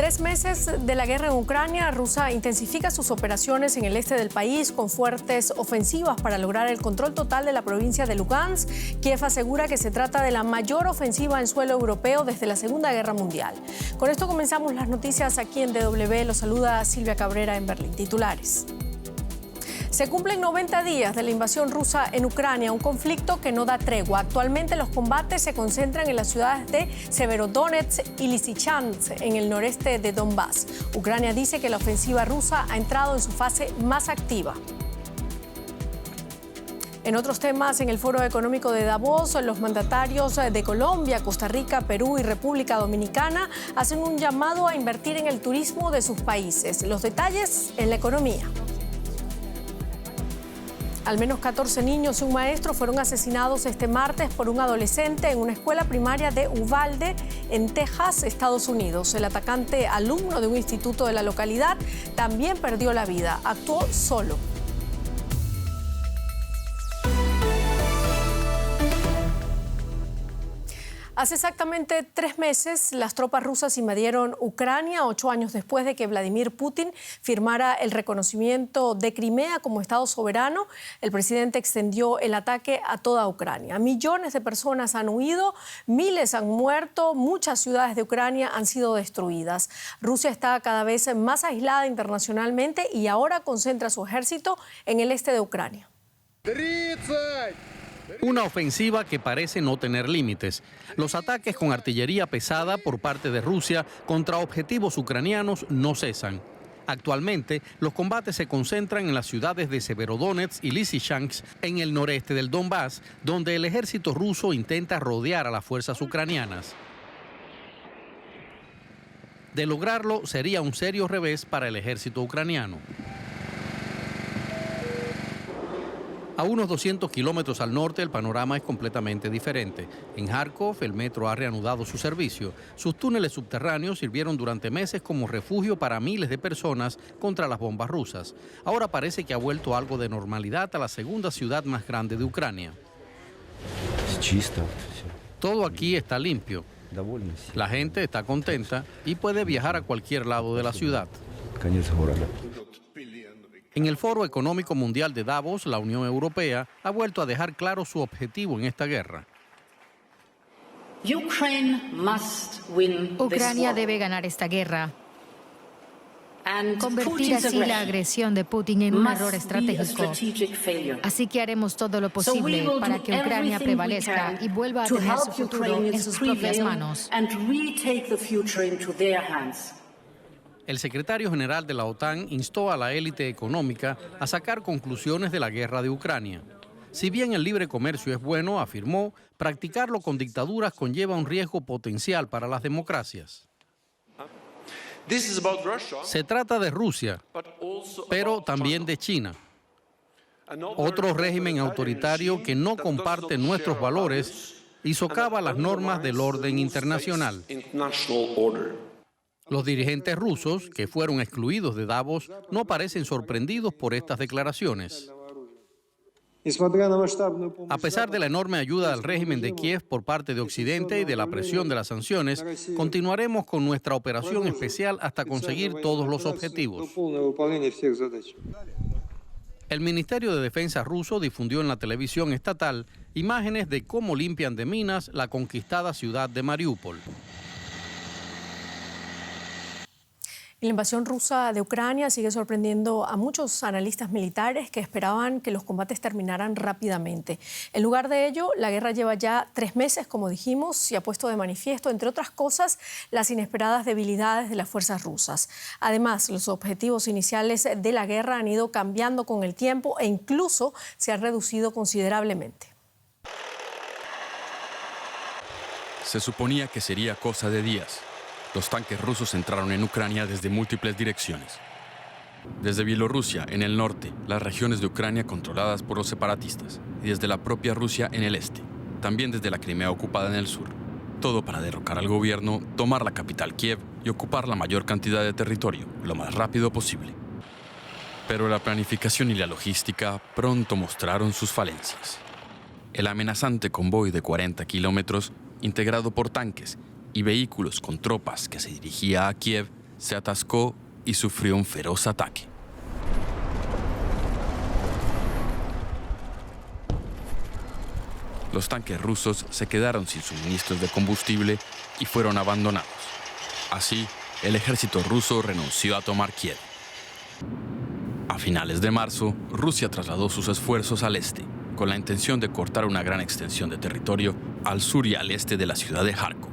3 meses de la guerra en Ucrania, Rusia intensifica sus operaciones en el este del país con fuertes ofensivas para lograr el control total de la provincia de Lugansk. Kiev asegura que se trata de la mayor ofensiva en suelo europeo desde la Segunda Guerra Mundial. Con esto comenzamos las noticias aquí en DW. Los saluda Silvia Cabrera en Berlín. Titulares. Se cumplen 90 días de la invasión rusa en Ucrania, un conflicto que no da tregua. Actualmente los combates se concentran en las ciudades de Severodonetsk y Lysychansk, en el noreste de Donbass. Ucrania dice que la ofensiva rusa ha entrado en su fase más activa. En otros temas, en el Foro Económico de Davos, los mandatarios de Colombia, Costa Rica, Perú y República Dominicana hacen un llamado a invertir en el turismo de sus países. Los detalles en la economía. Al menos 14 niños y un maestro fueron asesinados este martes por un adolescente en una escuela primaria de Uvalde, en Texas, Estados Unidos. El atacante, alumno de un instituto de la localidad, también perdió la vida. Actuó solo. Hace exactamente 3 meses, las tropas rusas invadieron Ucrania, 8 años después de que Vladimir Putin firmara el reconocimiento de Crimea como Estado soberano. El presidente extendió el ataque a toda Ucrania. Millones de personas han huido, miles han muerto, muchas ciudades de Ucrania han sido destruidas. Rusia está cada vez más aislada internacionalmente y ahora concentra su ejército en el este de Ucrania. Una ofensiva que parece no tener límites. Los ataques con artillería pesada por parte de Rusia contra objetivos ucranianos no cesan. Actualmente, los combates se concentran en las ciudades de Severodonetsk y Lysychansk, en el noreste del Donbass, donde el ejército ruso intenta rodear a las fuerzas ucranianas. De lograrlo, sería un serio revés para el ejército ucraniano. A unos 200 kilómetros al norte, el panorama es completamente diferente. En Kharkov, el metro ha reanudado su servicio. Sus túneles subterráneos sirvieron durante meses como refugio para miles de personas contra las bombas rusas. Ahora parece que ha vuelto algo de normalidad a la segunda ciudad más grande de Ucrania. Todo aquí está limpio. La gente está contenta y puede viajar a cualquier lado de la ciudad. En el Foro Económico Mundial de Davos, la Unión Europea ha vuelto a dejar claro su objetivo en esta guerra. Ucrania debe ganar esta guerra. Convertir así la agresión de Putin en un error estratégico. Así que haremos todo lo posible para que Ucrania prevalezca y vuelva a tener su futuro en sus propias manos. El secretario general de la OTAN instó a la élite económica a sacar conclusiones de la guerra de Ucrania. Si bien el libre comercio es bueno, afirmó, practicarlo con dictaduras conlleva un riesgo potencial para las democracias. Se trata de Rusia, pero también de China. Otro régimen autoritario que no comparte nuestros valores y socava las normas del orden internacional. Los dirigentes rusos, que fueron excluidos de Davos, no parecen sorprendidos por estas declaraciones. A pesar de la enorme ayuda al régimen de Kiev por parte de Occidente y de la presión de las sanciones, continuaremos con nuestra operación especial hasta conseguir todos los objetivos. El Ministerio de Defensa ruso difundió en la televisión estatal imágenes de cómo limpian de minas la conquistada ciudad de Mariupol. La invasión rusa de Ucrania sigue sorprendiendo a muchos analistas militares que esperaban que los combates terminaran rápidamente. En lugar de ello, la guerra lleva ya 3 meses, como dijimos, y ha puesto de manifiesto, entre otras cosas, las inesperadas debilidades de las fuerzas rusas. Además, los objetivos iniciales de la guerra han ido cambiando con el tiempo e incluso se han reducido considerablemente. Se suponía que sería cosa de días. Los tanques rusos entraron en Ucrania desde múltiples direcciones. Desde Bielorrusia, en el norte, las regiones de Ucrania controladas por los separatistas, y desde la propia Rusia en el este, también desde la Crimea ocupada en el sur. Todo para derrocar al gobierno, tomar la capital Kiev y ocupar la mayor cantidad de territorio, lo más rápido posible. Pero la planificación y la logística pronto mostraron sus falencias. El amenazante convoy de 40 kilómetros, integrado por tanques y vehículos con tropas que se dirigía a Kiev, se atascó y sufrió un feroz ataque. Los tanques rusos se quedaron sin suministros de combustible y fueron abandonados. Así, el ejército ruso renunció a tomar Kiev. A finales de marzo, Rusia trasladó sus esfuerzos al este, con la intención de cortar una gran extensión de territorio al sur y al este de la ciudad de Kharkov.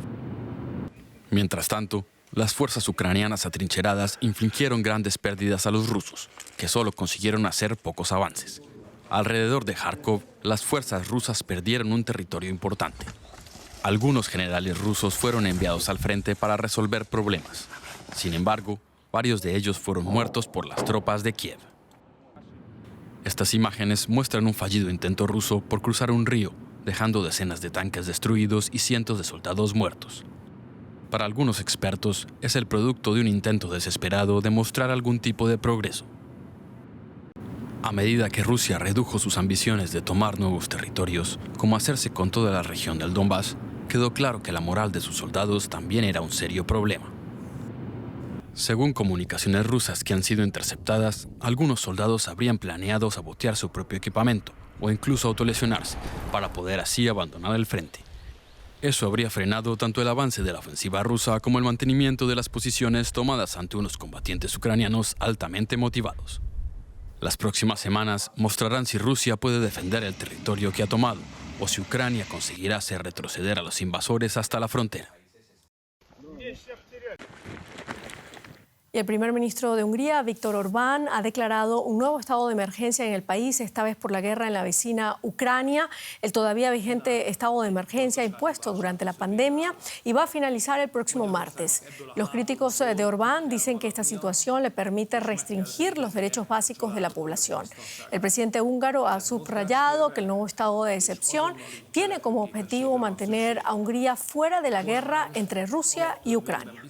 Mientras tanto, las fuerzas ucranianas atrincheradas infligieron grandes pérdidas a los rusos, que solo consiguieron hacer pocos avances. Alrededor de Kharkov, las fuerzas rusas perdieron un territorio importante. Algunos generales rusos fueron enviados al frente para resolver problemas. Sin embargo, varios de ellos fueron muertos por las tropas de Kiev. Estas imágenes muestran un fallido intento ruso por cruzar un río, dejando decenas de tanques destruidos y cientos de soldados muertos. Para algunos expertos, es el producto de un intento desesperado de mostrar algún tipo de progreso. A medida que Rusia redujo sus ambiciones de tomar nuevos territorios, como hacerse con toda la región del Donbass, quedó claro que la moral de sus soldados también era un serio problema. Según comunicaciones rusas que han sido interceptadas, algunos soldados habrían planeado sabotear su propio equipamiento o incluso autolesionarse para poder así abandonar el frente. Eso habría frenado tanto el avance de la ofensiva rusa como el mantenimiento de las posiciones tomadas ante unos combatientes ucranianos altamente motivados. Las próximas semanas mostrarán si Rusia puede defender el territorio que ha tomado o si Ucrania conseguirá hacer retroceder a los invasores hasta la frontera. Y el primer ministro de Hungría, Viktor Orbán, ha declarado un nuevo estado de emergencia en el país, esta vez por la guerra en la vecina Ucrania. El todavía vigente estado de emergencia impuesto durante la pandemia y va a finalizar el próximo martes. Los críticos de Orbán dicen que esta situación le permite restringir los derechos básicos de la población. El presidente húngaro ha subrayado que el nuevo estado de excepción tiene como objetivo mantener a Hungría fuera de la guerra entre Rusia y Ucrania.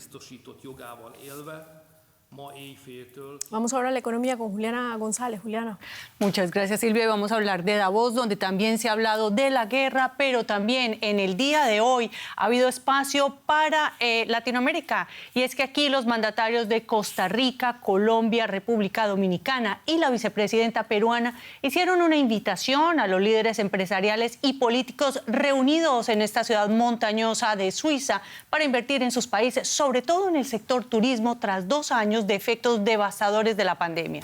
Vamos ahora a la economía con Juliana González. Juliana. Muchas gracias, Silvia. Y vamos a hablar de Davos, donde también se ha hablado de la guerra, pero también en el día de hoy ha habido espacio para Latinoamérica. Y es que aquí los mandatarios de Costa Rica, Colombia, República Dominicana y la vicepresidenta peruana hicieron una invitación a los líderes empresariales y políticos reunidos en esta ciudad montañosa de Suiza para invertir en sus países, sobre todo en el sector turismo, tras 2 años de efectos devastadores de la pandemia.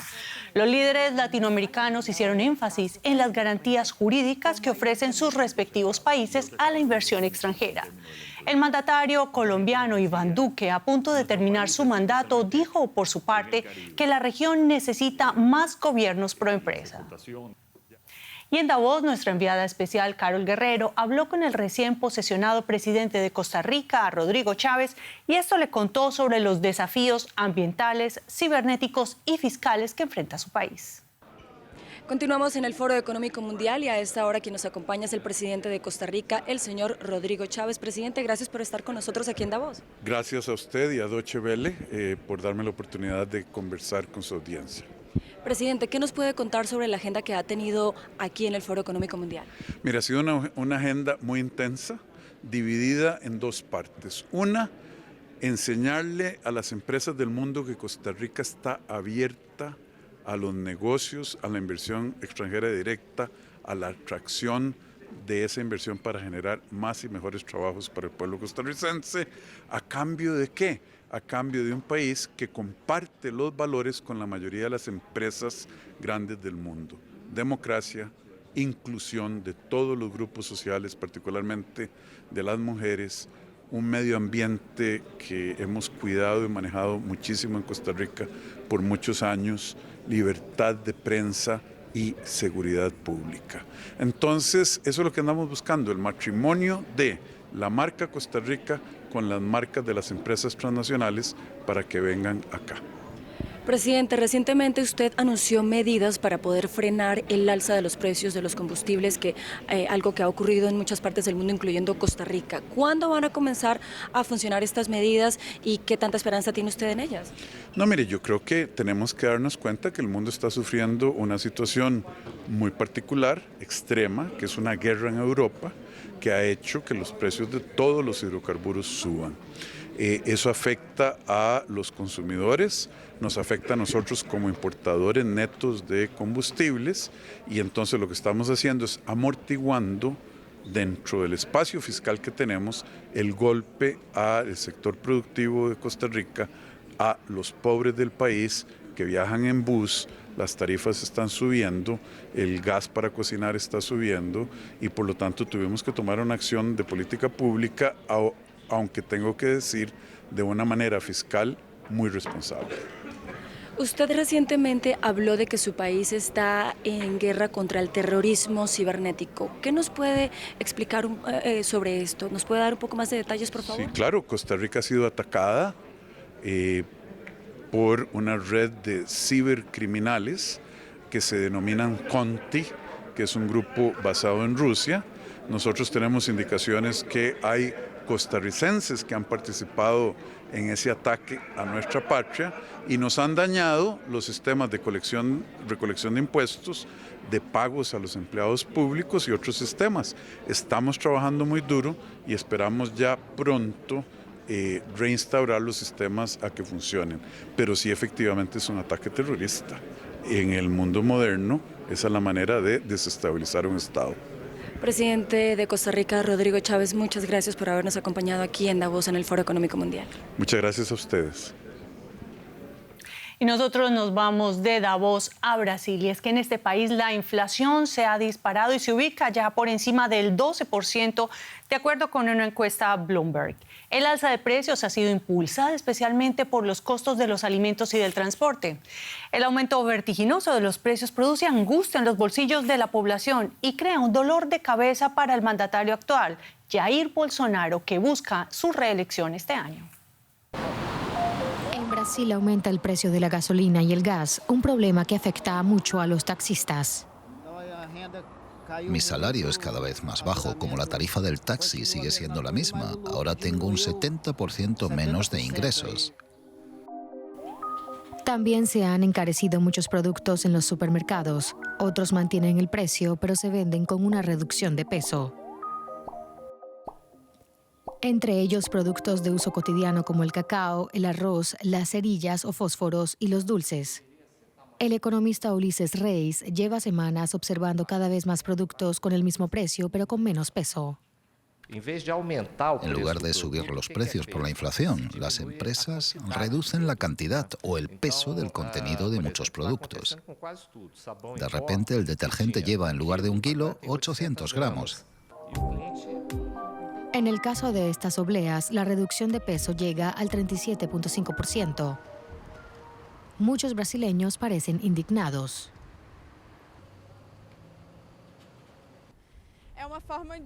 Los líderes latinoamericanos hicieron énfasis en las garantías jurídicas que ofrecen sus respectivos países a la inversión extranjera. El mandatario colombiano Iván Duque, a punto de terminar su mandato, dijo por su parte que la región necesita más gobiernos pro empresa. Y en Davos, nuestra enviada especial, Carol Guerrero, habló con el recién posesionado presidente de Costa Rica, Rodrigo Chávez, y esto le contó sobre los desafíos ambientales, cibernéticos y fiscales que enfrenta su país. Continuamos en el Foro Económico Mundial y a esta hora quien nos acompaña es el presidente de Costa Rica, el señor Rodrigo Chávez. Presidente, gracias por estar con nosotros aquí en Davos. Gracias a usted y a Deutsche Welle por darme la oportunidad de conversar con su audiencia. Presidente, ¿qué nos puede contar sobre la agenda que ha tenido aquí en el Foro Económico Mundial? Mira, ha sido una agenda muy intensa, dividida en 2 partes. Una, enseñarle a las empresas del mundo que Costa Rica está abierta a los negocios, a la inversión extranjera directa, a la atracción de esa inversión para generar más y mejores trabajos para el pueblo costarricense. ¿A cambio de qué? A cambio de un país que comparte los valores con la mayoría de las empresas grandes del mundo. Democracia, inclusión de todos los grupos sociales, particularmente de las mujeres, un medio ambiente que hemos cuidado y manejado muchísimo en Costa Rica por muchos años, libertad de prensa y seguridad pública. Entonces, eso es lo que andamos buscando, el matrimonio de la marca Costa Rica con las marcas de las empresas transnacionales para que vengan acá. Presidente, recientemente usted anunció medidas para poder frenar el alza de los precios de los combustibles, algo que ha ocurrido en muchas partes del mundo, incluyendo Costa Rica. ¿Cuándo van a comenzar a funcionar estas medidas y qué tanta esperanza tiene usted en ellas? No, mire, yo creo que tenemos que darnos cuenta que el mundo está sufriendo una situación muy particular, extrema, que es una guerra en Europa, que ha hecho que los precios de todos los hidrocarburos suban. Eso afecta a los consumidores, nos afecta a nosotros como importadores netos de combustibles, y entonces lo que estamos haciendo es amortiguando dentro del espacio fiscal que tenemos el golpe al sector productivo de Costa Rica, a los pobres del país que viajan en bus. Las tarifas están subiendo, el gas para cocinar está subiendo, y por lo tanto tuvimos que tomar una acción de política pública, aunque tengo que decir de una manera fiscal muy responsable. Usted recientemente habló de que su país está en guerra contra el terrorismo cibernético. ¿Qué nos puede explicar sobre esto? ¿Nos puede dar un poco más de detalles, por favor? Sí, claro, Costa Rica ha sido atacada por una red de cibercriminales que se denominan Conti, que es un grupo basado en Rusia. Nosotros tenemos indicaciones que hay costarricenses que han participado en ese ataque a nuestra patria y nos han dañado los sistemas de recolección de impuestos, de pagos a los empleados públicos y otros sistemas. Estamos trabajando muy duro y esperamos ya pronto reinstaurar los sistemas a que funcionen. Pero sí, efectivamente es un ataque terrorista. En el mundo moderno, esa es la manera de desestabilizar un Estado. Presidente de Costa Rica, Rodrigo Chávez, muchas gracias por habernos acompañado aquí en Davos en el Foro Económico Mundial. Muchas gracias a ustedes. Y nosotros nos vamos de Davos a Brasil, y es que en este país la inflación se ha disparado y se ubica ya por encima del 12%, de acuerdo con una encuesta Bloomberg. El alza de precios ha sido impulsada especialmente por los costos de los alimentos y del transporte. El aumento vertiginoso de los precios produce angustia en los bolsillos de la población y crea un dolor de cabeza para el mandatario actual, Jair Bolsonaro, que busca su reelección este año. En Brasil aumenta el precio de la gasolina y el gas, un problema que afecta mucho a los taxistas. Mi salario es cada vez más bajo, como la tarifa del taxi sigue siendo la misma. Ahora tengo un 70% menos de ingresos. También se han encarecido muchos productos en los supermercados. Otros mantienen el precio, pero se venden con una reducción de peso. Entre ellos productos de uso cotidiano como el cacao, el arroz, las cerillas o fósforos y los dulces. El economista Ulises Reis lleva semanas observando cada vez más productos con el mismo precio, pero con menos peso. En lugar de subir los precios por la inflación, las empresas reducen la cantidad o el peso del contenido de muchos productos. De repente, el detergente lleva, en lugar de 1 kilo, 800 gramos. En el caso de estas obleas, la reducción de peso llega al 37.5%. Muchos brasileños parecen indignados.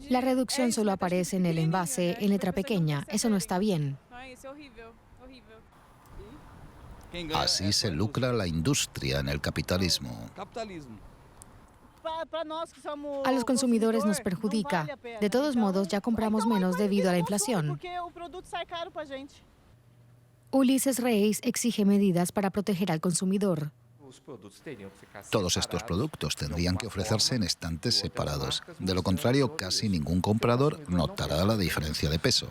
La reducción solo aparece en el envase, en letra pequeña. Eso no está bien. Así se lucra la industria en el capitalismo. A los consumidores nos perjudica. De todos modos, ya compramos menos debido a la inflación. Ulises Reis exige medidas para proteger al consumidor. Todos estos productos tendrían que ofrecerse en estantes separados. De lo contrario, casi ningún comprador notará la diferencia de peso.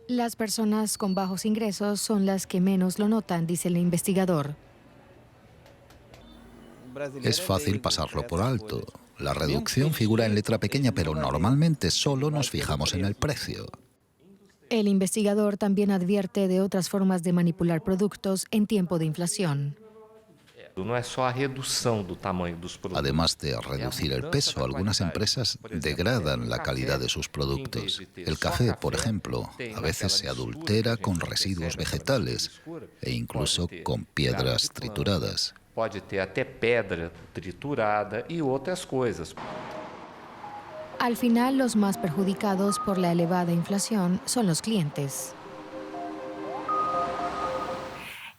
Las personas con bajos ingresos son las que menos lo notan, dice el investigador. Es fácil pasarlo por alto. La reducción figura en letra pequeña, pero normalmente solo nos fijamos en el precio. El investigador también advierte de otras formas de manipular productos en tiempo de inflación. Además de reducir el peso, algunas empresas degradan la calidad de sus productos. El café, por ejemplo, a veces se adultera con residuos vegetales e incluso con piedras trituradas. Pode ter até pedra triturada y otras cosas. Al final, los más perjudicados por la elevada inflación son los clientes.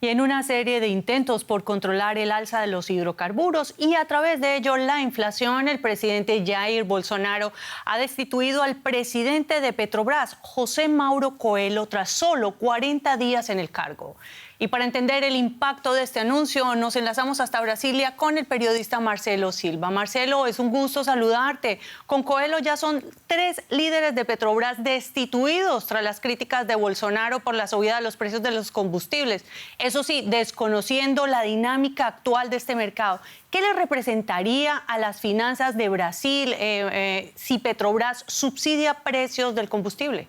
Y en una serie de intentos por controlar el alza de los hidrocarburos y a través de ello la inflación, el presidente Jair Bolsonaro ha destituido al presidente de Petrobras, José Mauro Coelho, tras solo 40 días en el cargo. Y para entender el impacto de este anuncio, nos enlazamos hasta Brasilia con el periodista Marcelo Silva. Marcelo, es un gusto saludarte. Con Coelho ya son 3 líderes de Petrobras destituidos tras las críticas de Bolsonaro por la subida de los precios de los combustibles. Eso sí, desconociendo la dinámica actual de este mercado. ¿Qué le representaría a las finanzas de Brasil si Petrobras subsidia precios del combustible?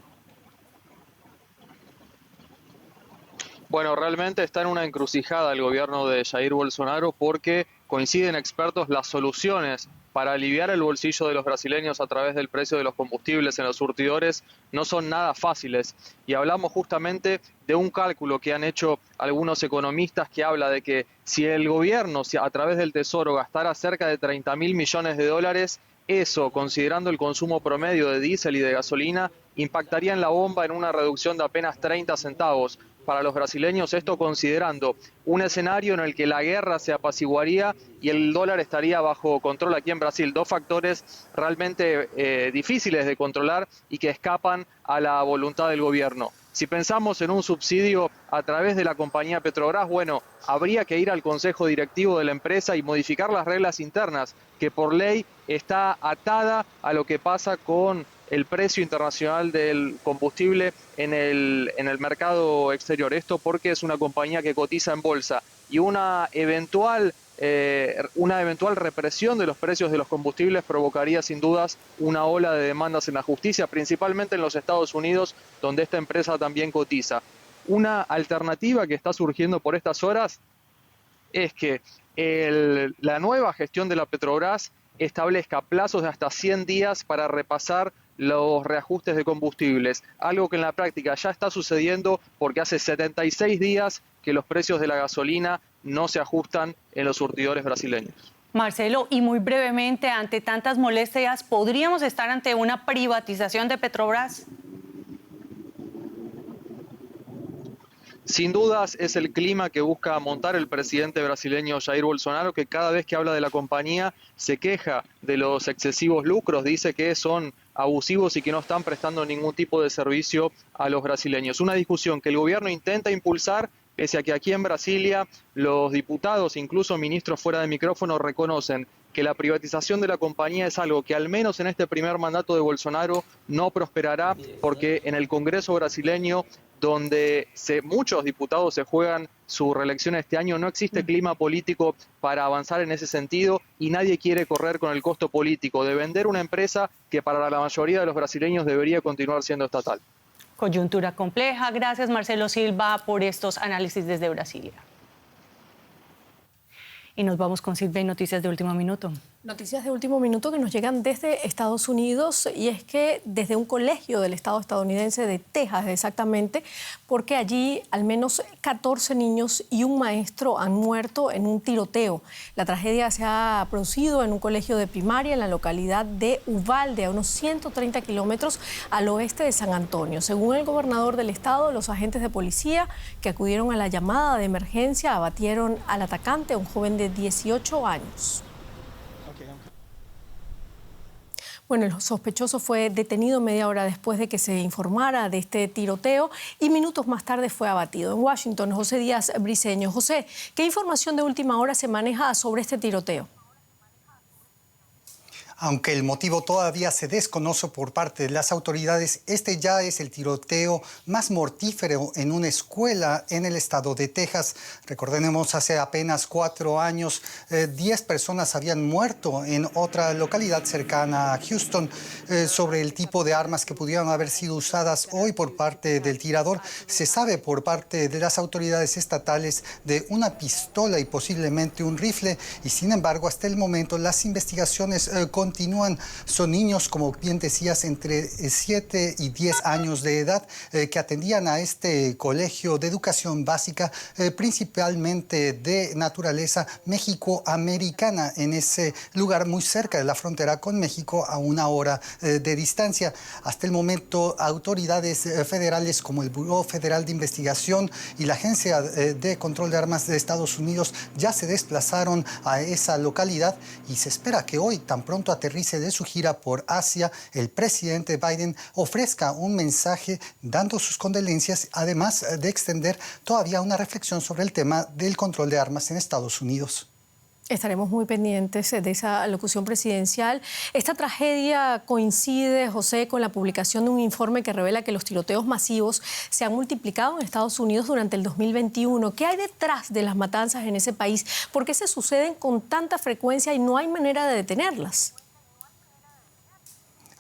Bueno, realmente está en una encrucijada el gobierno de Jair Bolsonaro porque coinciden expertos las soluciones para aliviar el bolsillo de los brasileños a través del precio de los combustibles en los surtidores no son nada fáciles. Y hablamos justamente de un cálculo que han hecho algunos economistas que habla de que si el gobierno a través del Tesoro gastara cerca de 30.000 millones de dólares, eso, considerando el consumo promedio de diésel y de gasolina, impactaría en la bomba en una reducción de apenas 30 centavos. Para los brasileños, esto considerando un escenario en el que la guerra se apaciguaría y el dólar estaría bajo control aquí en Brasil. 2 factores realmente difíciles de controlar y que escapan a la voluntad del gobierno. Si pensamos en un subsidio a través de la compañía Petrobras, bueno, habría que ir al consejo directivo de la empresa y modificar las reglas internas, que por ley está atada a lo que pasa con el precio internacional del combustible en el mercado exterior. Esto porque es una compañía que cotiza en bolsa y una eventual represión de los precios de los combustibles provocaría sin dudas una ola de demandas en la justicia, principalmente en los Estados Unidos, donde esta empresa también cotiza. Una alternativa que está surgiendo por estas horas es que la nueva gestión de la Petrobras establezca plazos de hasta 100 días para repasar los reajustes de combustibles, algo que en la práctica ya está sucediendo porque hace 76 días que los precios de la gasolina no se ajustan en los surtidores brasileños. Marcelo, y muy brevemente, ante tantas molestias, ¿podríamos estar ante una privatización de Petrobras? Sin dudas es el clima que busca montar el presidente brasileño Jair Bolsonaro, que cada vez que habla de la compañía se queja de los excesivos lucros, dice que son abusivos y que no están prestando ningún tipo de servicio a los brasileños. Una discusión que el gobierno intenta impulsar, pese a que aquí en Brasilia los diputados, incluso ministros fuera de micrófono, reconocen que la privatización de la compañía es algo que al menos en este primer mandato de Bolsonaro no prosperará, porque en el Congreso brasileño, donde muchos diputados se juegan su reelección este año, no existe clima político para avanzar en ese sentido y nadie quiere correr con el costo político de vender una empresa que para la mayoría de los brasileños debería continuar siendo estatal. Coyuntura compleja. Gracias, Marcelo Silva, por estos análisis desde Brasilia. Y nos vamos con Silvia y noticias de último minuto. Noticias de último minuto que nos llegan desde Estados Unidos, y es que desde un colegio del estado estadounidense de Texas exactamente, porque allí al menos 14 niños y un maestro han muerto en un tiroteo. La tragedia se ha producido en un colegio de primaria en la localidad de Uvalde, a unos 130 kilómetros al oeste de San Antonio. Según el gobernador del estado, los agentes de policía que acudieron a la llamada de emergencia abatieron al atacante, un joven de 18 años. Bueno, el sospechoso fue detenido media hora después de que se informara de este tiroteo y minutos más tarde fue abatido. En Washington, José Díaz Briceño. José, ¿qué información de última hora se maneja sobre este tiroteo? Aunque el motivo todavía se desconoce por parte de las autoridades, este ya es el tiroteo más mortífero en una escuela en el estado de Texas. Recordemos, hace apenas 4 años, 10 personas habían muerto en otra localidad cercana a Houston. Sobre el tipo de armas que pudieron haber sido usadas hoy por parte del tirador, se sabe por parte de las autoridades estatales de una pistola y posiblemente un rifle, y sin embargo, hasta el momento las investigaciones continúan. Son niños, como bien decías, entre 7 y 10 años de edad que atendían a este colegio de educación básica, principalmente de naturaleza mexicoamericana, en ese lugar muy cerca de la frontera con México, a 1 hora de distancia. Hasta el momento, autoridades federales como el Buró Federal de Investigación y la Agencia de Control de Armas de Estados Unidos ya se desplazaron a esa localidad y se espera que hoy, tan pronto aterrice de su gira por Asia, el presidente Biden ofrezca un mensaje dando sus condolencias, además de extender todavía una reflexión sobre el tema del control de armas en Estados Unidos. Estaremos muy pendientes de esa locución presidencial. Esta tragedia coincide, José, con la publicación de un informe que revela que los tiroteos masivos se han multiplicado en Estados Unidos durante el 2021. ¿Qué hay detrás de las matanzas en ese país? ¿Por qué se suceden con tanta frecuencia y no hay manera de detenerlas?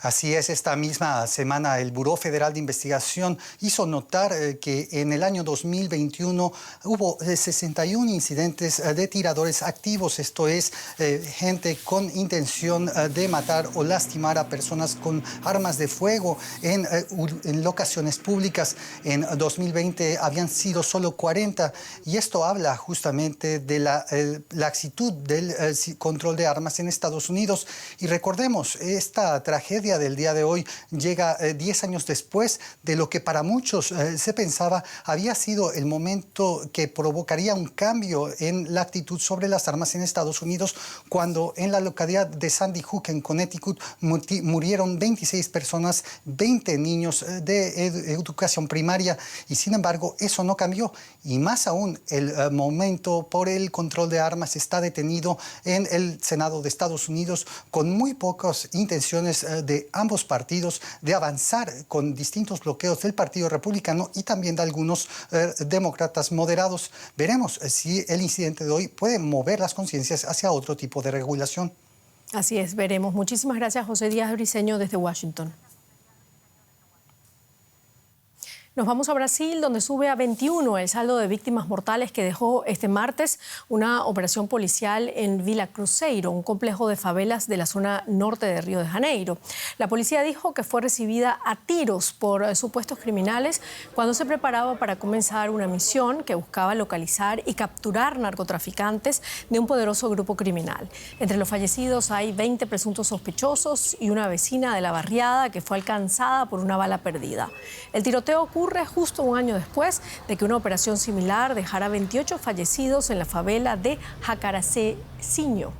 Así es, esta misma semana el Buró Federal de Investigación hizo notar que en el año 2021 hubo 61 incidentes de tiradores activos, esto es, gente con intención de matar o lastimar a personas con armas de fuego en locaciones públicas. En 2020 habían sido solo 40 y esto habla justamente de la laxitud del control de armas en Estados Unidos. Y recordemos, esta tragedia del día de hoy llega 10 años después de lo que para muchos se pensaba había sido el momento que provocaría un cambio en la actitud sobre las armas en Estados Unidos, cuando en la localidad de Sandy Hook, en Connecticut, murieron 26 personas, 20 niños de educación primaria, y sin embargo eso no cambió. Y más aún, el momento por el control de armas está detenido en el Senado de Estados Unidos, con muy pocas intenciones de ambos partidos de avanzar con distintos bloqueos del Partido Republicano y también de algunos demócratas moderados. Veremos si el incidente de hoy puede mover las conciencias hacia otro tipo de regulación. Así es, veremos. Muchísimas gracias, José Díaz Briceño, desde Washington. Nos vamos a Brasil, donde sube a 21 el saldo de víctimas mortales que dejó este martes una operación policial en Vila Cruzeiro, un complejo de favelas de la zona norte de Río de Janeiro. La policía dijo que fue recibida a tiros por supuestos criminales cuando se preparaba para comenzar una misión que buscaba localizar y capturar narcotraficantes de un poderoso grupo criminal. Entre los fallecidos hay 20 presuntos sospechosos y una vecina de la barriada que fue alcanzada por una bala perdida. El tiroteo ocurre justo un año después de que una operación similar dejara 28 fallecidos en la favela de Jacaracecinho.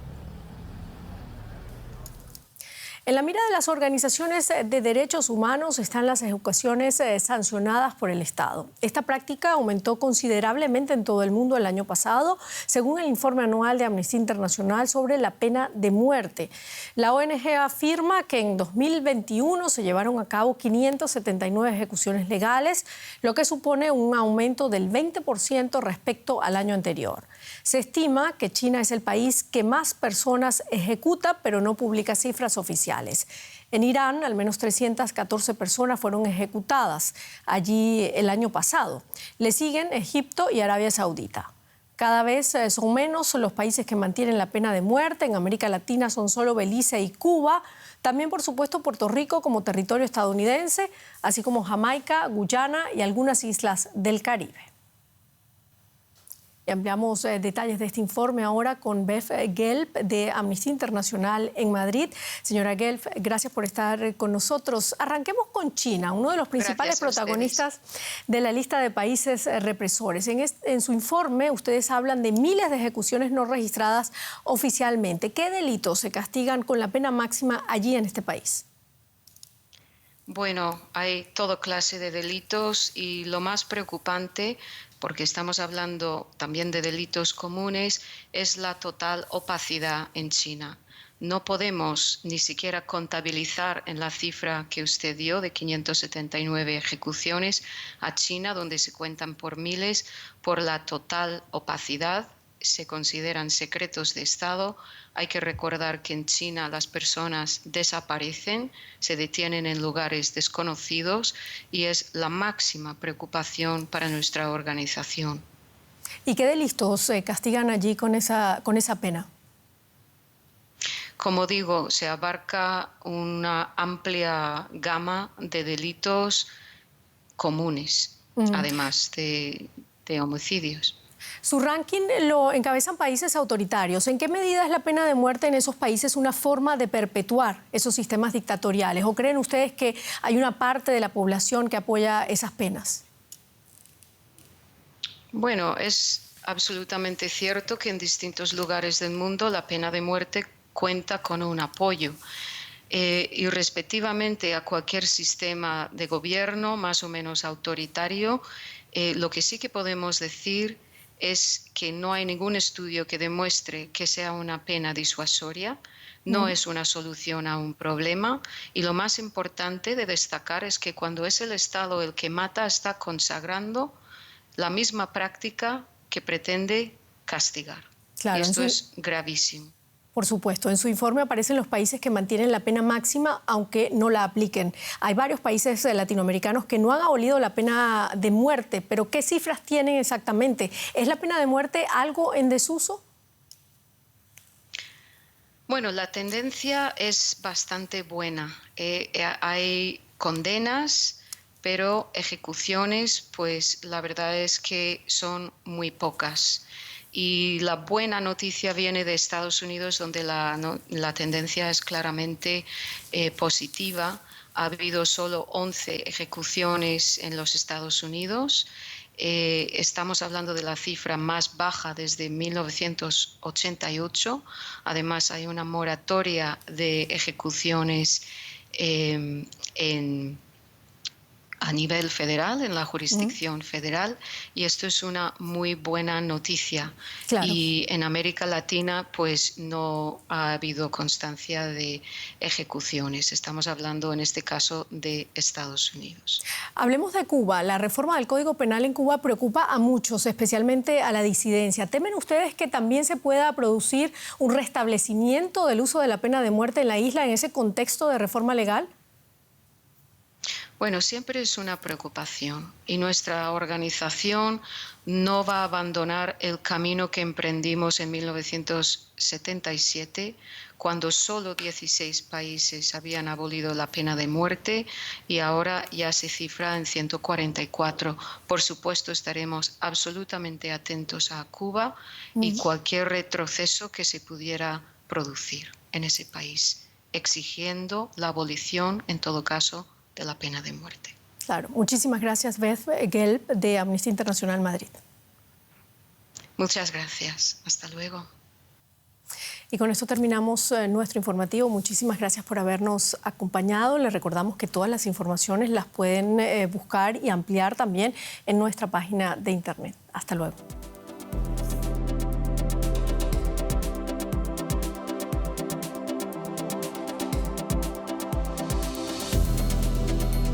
En la mira de las organizaciones de derechos humanos están las ejecuciones sancionadas por el Estado. Esta práctica aumentó considerablemente en todo el mundo el año pasado, según el informe anual de Amnistía Internacional sobre la pena de muerte. La ONG afirma que en 2021 se llevaron a cabo 579 ejecuciones legales, lo que supone un aumento del 20% respecto al año anterior. Se estima que China es el país que más personas ejecuta, pero no publica cifras oficiales. En Irán, al menos 314 personas fueron ejecutadas allí el año pasado. Le siguen Egipto y Arabia Saudita. Cada vez son menos los países que mantienen la pena de muerte. En América Latina son solo Belice y Cuba. También, por supuesto, Puerto Rico como territorio estadounidense, así como Jamaica, Guyana y algunas islas del Caribe. Y ampliamos detalles de este informe ahora con Bev Gelb de Amnistía Internacional en Madrid. Señora Gelb, gracias por estar con nosotros. Arranquemos con China, uno de los principales protagonistas de la lista de países represores. En su informe ustedes hablan de miles de ejecuciones no registradas oficialmente. ¿Qué delitos se castigan con la pena máxima allí en este país? Bueno, hay toda clase de delitos y lo más preocupante, porque estamos hablando también de delitos comunes, es la total opacidad en China. No podemos ni siquiera contabilizar en la cifra que usted dio de 579 ejecuciones a China, donde se cuentan por miles, por la total opacidad. Se consideran secretos de Estado. Hay que recordar que en China las personas desaparecen, se detienen en lugares desconocidos y es la máxima preocupación para nuestra organización. ¿Y qué delitos se castigan allí con esa pena? Como digo, se abarca una amplia gama de delitos comunes, además de homicidios. Su ranking lo encabezan países autoritarios. ¿En qué medida es la pena de muerte en esos países una forma de perpetuar esos sistemas dictatoriales? ¿O creen ustedes que hay una parte de la población que apoya esas penas? Bueno, es absolutamente cierto que en distintos lugares del mundo la pena de muerte cuenta con un apoyo. Y respectivamente a cualquier sistema de gobierno más o menos autoritario, lo que sí que podemos decir es que no hay ningún estudio que demuestre que sea una pena disuasoria, no es una solución a un problema, y lo más importante de destacar es que cuando es el Estado el que mata, está consagrando la misma práctica que pretende castigar. Claro, y esto es gravísimo. Por supuesto, en su informe aparecen los países que mantienen la pena máxima aunque no la apliquen. Hay varios países latinoamericanos que no han abolido la pena de muerte, pero ¿qué cifras tienen exactamente? ¿Es la pena de muerte algo en desuso? Bueno, la tendencia es bastante buena. Hay condenas, pero ejecuciones, pues la verdad es que son muy pocas. Y la buena noticia viene de Estados Unidos, donde la tendencia es claramente positiva. Ha habido solo 11 ejecuciones en los Estados Unidos. Estamos hablando de la cifra más baja desde 1988. Además, hay una moratoria de ejecuciones a nivel federal, en la jurisdicción federal, y esto es una muy buena noticia. Claro. Y en América Latina pues no ha habido constancia de ejecuciones. Estamos hablando en este caso de Estados Unidos. Hablemos de Cuba. La reforma del Código Penal en Cuba preocupa a muchos, especialmente a la disidencia. ¿Temen ustedes que también se pueda producir un restablecimiento del uso de la pena de muerte en la isla en ese contexto de reforma legal? Bueno, siempre es una preocupación y nuestra organización no va a abandonar el camino que emprendimos en 1977, cuando solo 16 países habían abolido la pena de muerte y ahora ya se cifra en 144. Por supuesto, estaremos absolutamente atentos a Cuba y cualquier retroceso que se pudiera producir en ese país, exigiendo la abolición, en todo caso, de la pena de muerte. Claro. Muchísimas gracias, Beth Gelb, de Amnistía Internacional Madrid. Muchas gracias. Hasta luego. Y con esto terminamos nuestro informativo. Muchísimas gracias por habernos acompañado. Les recordamos que todas las informaciones las pueden buscar y ampliar también en nuestra página de internet. Hasta luego.